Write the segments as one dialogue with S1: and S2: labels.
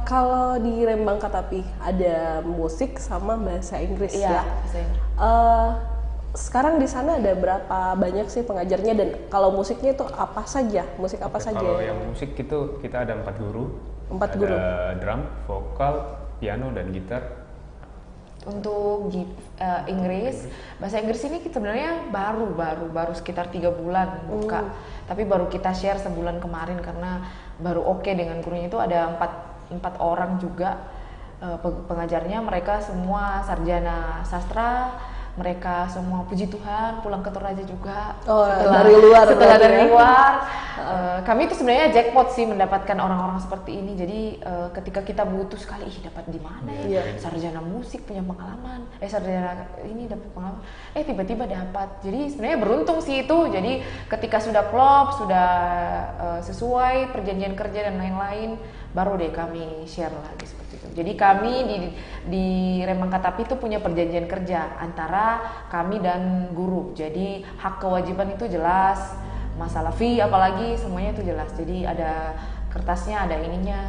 S1: Kalau di Rembang Katapi ada musik sama bahasa Inggris ya.
S2: Bahasa Inggris.
S1: Sekarang di sana ada berapa banyak sih pengajarnya, dan kalau musiknya itu apa saja? Musik apa saja?
S3: Kalau yang musik itu kita ada 4 guru.
S1: 4 guru.
S3: Ada drum, vokal, piano dan gitar.
S2: Untuk Inggris, bahasa Inggris ini sebenarnya baru sekitar 3 bulan buka. Tapi baru kita share sebulan kemarin karena baru oke dengan gurunya. Itu ada 4 orang juga pengajarnya. Mereka semua sarjana sastra. Mereka semua puji Tuhan pulang ke Toraja juga.
S1: Dari luar.
S2: Dari luar. Kami itu sebenarnya jackpot sih mendapatkan orang-orang seperti ini. Jadi ketika kita butuh sekali, dapat di mana ya? Sarjana musik punya pengalaman. Sarjana ini dapat pengalaman. Tiba-tiba dapat. Jadi sebenarnya beruntung sih itu. Jadi ketika sudah klop, sudah sesuai perjanjian kerja dan lain-lain, baru deh kami share lagi seperti itu. Jadi kami di Rembang Katapi itu punya perjanjian kerja antara kami dan guru. Jadi hak kewajiban itu jelas, masalah fee apalagi semuanya itu jelas. Jadi ada kertasnya, ada ininya.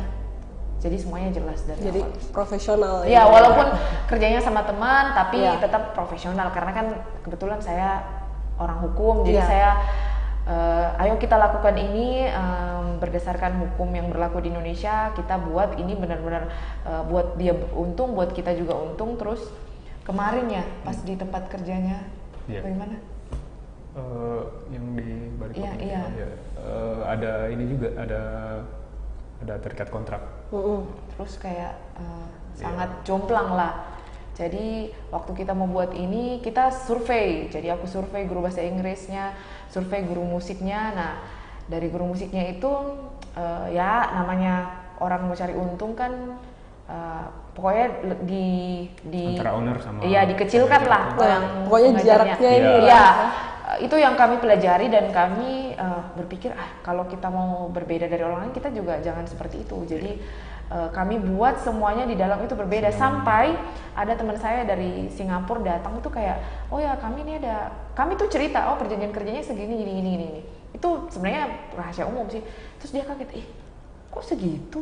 S2: Jadi semuanya jelas dari
S1: Jadi
S2: awal.
S1: profesional
S2: ya. Walaupun kerjanya sama teman tapi tetap profesional karena kan kebetulan saya orang hukum. Jadi saya ayo kita lakukan ini berdasarkan hukum yang berlaku di Indonesia. Kita buat ini benar-benar buat dia untung, buat kita juga untung. Terus kemarin ya pas di tempat kerjanya bagaimana?
S3: Yang di balik ada ini juga ada terikat kontrak.
S2: Terus kayak sangat jomplang lah. Jadi waktu kita membuat ini kita survei. Jadi aku survei guru bahasa Inggrisnya, survei guru musiknya. Nah dari guru musiknya itu namanya orang mau cari untung kan, pokoknya di
S3: antara owner sama
S2: dikecilkan lah yang
S1: pokoknya jaraknya ini
S2: itu yang kami pelajari dan kami berpikir kalau kita mau berbeda dari orang lain kita juga jangan seperti itu. Jadi kami buat semuanya di dalam itu berbeda. Sampai ada teman saya dari Singapura datang itu kayak kami tuh cerita perjanjian kerjanya segini gini. Itu sebenarnya rahasia umum sih. Terus dia kaget, kok segitu?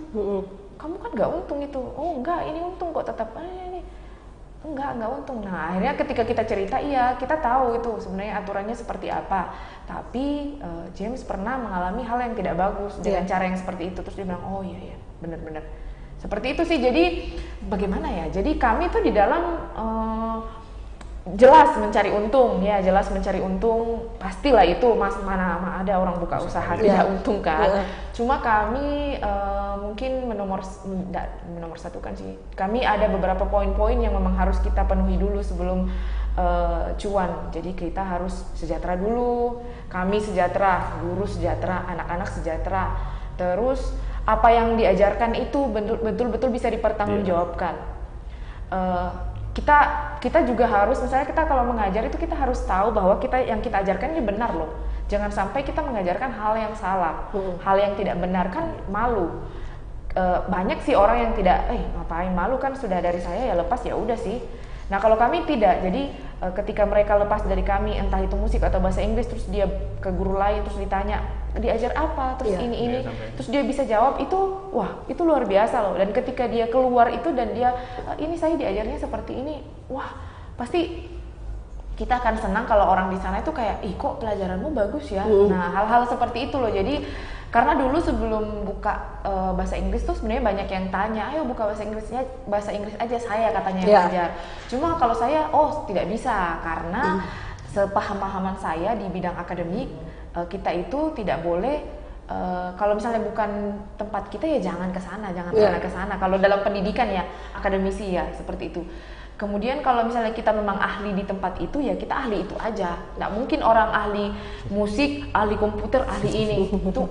S2: Kamu kan nggak untung itu. Oh enggak, ini untung kok tetap. Ini enggak untung. Nah akhirnya ketika kita cerita, kita tahu itu sebenarnya aturannya seperti apa. Tapi James pernah mengalami hal yang tidak bagus dengan cara yang seperti itu. Terus dia bilang, oh iya benar-benar seperti itu sih. Jadi bagaimana ya? Jadi kami tuh di dalam jelas mencari untung, jelas mencari untung, pastilah itu mana ada orang buka usaha tidak untung kan. Cuma kami mungkin menomor satukan sih. Kami ada beberapa poin-poin yang memang harus kita penuhi dulu sebelum cuan. Jadi kita harus sejahtera dulu, kami sejahtera, guru sejahtera, anak-anak sejahtera. Terus apa yang diajarkan itu betul-betul bisa dipertanggungjawabkan. Kita juga harus, misalnya kita kalau mengajar itu kita harus tahu bahwa yang kita ajarkan ini benar loh. Jangan sampai kita mengajarkan hal yang salah, hal yang tidak benar, kan malu. Banyak sih orang yang tidak, ngapain malu, kan sudah dari saya ya lepas ya udah sih. Nah kalau kami tidak, jadi ketika mereka lepas dari kami entah itu musik atau bahasa Inggris, terus dia ke guru lain terus ditanya diajar apa, terus ini terus dia bisa jawab, itu wah itu luar biasa loh. Dan ketika dia keluar itu dan dia ini saya diajarnya seperti ini, wah pasti kita akan senang kalau orang di sana itu kayak kok pelajaranmu bagus ya. Nah hal-hal seperti itu loh. Jadi karena dulu sebelum buka bahasa Inggris tuh sebenarnya banyak yang tanya, ayo buka bahasa Inggris aja saya katanya yang ngajar. Cuma kalau saya tidak bisa karena sepaham-pahaman saya di bidang akademik, kita itu tidak boleh kalau misalnya bukan tempat kita ya jangan ke sana, pernah ke sana. Kalau dalam pendidikan ya akademisi ya seperti itu. Kemudian kalau misalnya kita memang ahli di tempat itu ya kita ahli itu aja. Nggak mungkin orang ahli musik, ahli komputer, ahli ini itu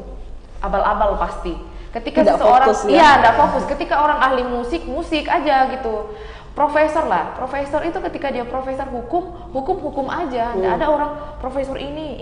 S2: abal-abal pasti. Ketika
S1: tidak
S2: seseorang
S1: nggak
S2: fokus. Ketika orang ahli musik aja gitu. Profesor itu ketika dia profesor hukum aja. Nggak ada orang profesor ini,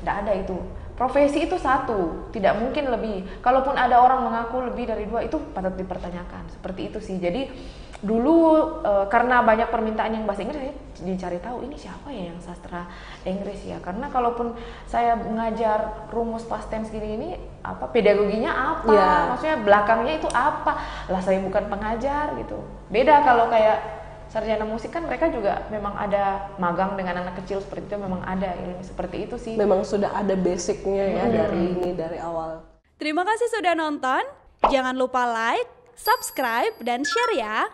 S2: nggak ada itu. profesi itu satu, tidak mungkin lebih. Kalaupun ada orang mengaku lebih dari 2, itu patut dipertanyakan. Seperti itu sih. Jadi dulu karena banyak permintaan yang bahasa Inggris, saya dicari tahu ini siapa ya yang sastra Inggris ya. Karena kalaupun saya mengajar rumus past tense gini ini, apa pedagoginya apa? Maksudnya belakangnya itu apa? Lah saya bukan pengajar gitu. Beda kalau kayak sarjana musik kan mereka juga memang ada magang dengan anak kecil seperti itu, memang ada ilmu seperti itu sih.
S1: Memang sudah ada basicnya ya dari awal.
S4: Terima kasih sudah nonton. Jangan lupa like, subscribe, dan share ya.